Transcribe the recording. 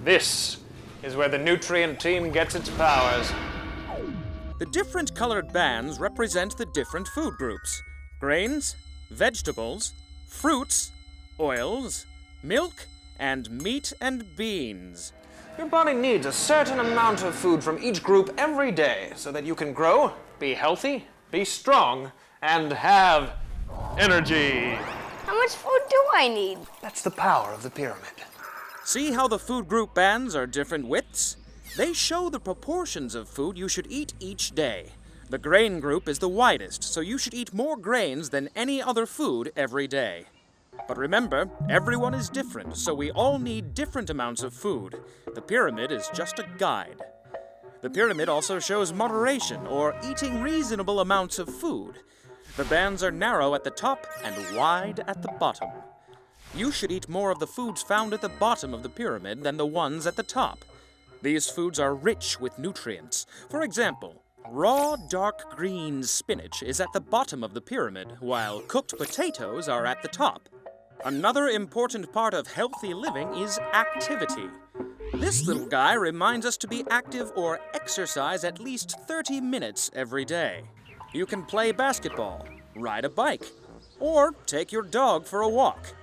This is where the nutrient team gets its powers. The different colored bands represent the different food groups: grains, vegetables, fruits, oils, milk, and meat and beans. Your body needs a certain amount of food from each group every day so that you can grow, be healthy, be strong, and have energy. How much food do I need? That's the power of the pyramid. See how the food group bands are different widths? They show the proportions of food you should eat each day. The grain group is the widest, so you should eat more grains than any other food every day. But remember, everyone is different, so we all need different amounts of food. The pyramid is just a guide. The pyramid also shows moderation, or eating reasonable amounts of food. The bands are narrow at the top and wide at the bottom. You should eat more of the foods found at the bottom of the pyramid than the ones at the top. These foods are rich with nutrients. For example, raw dark green spinach is at the bottom of the pyramid, while cooked potatoes are at the top. Another important part of healthy living is activity. This little guy reminds us to be active or exercise at least 30 minutes every day. You can play basketball, ride a bike, or take your dog for a walk.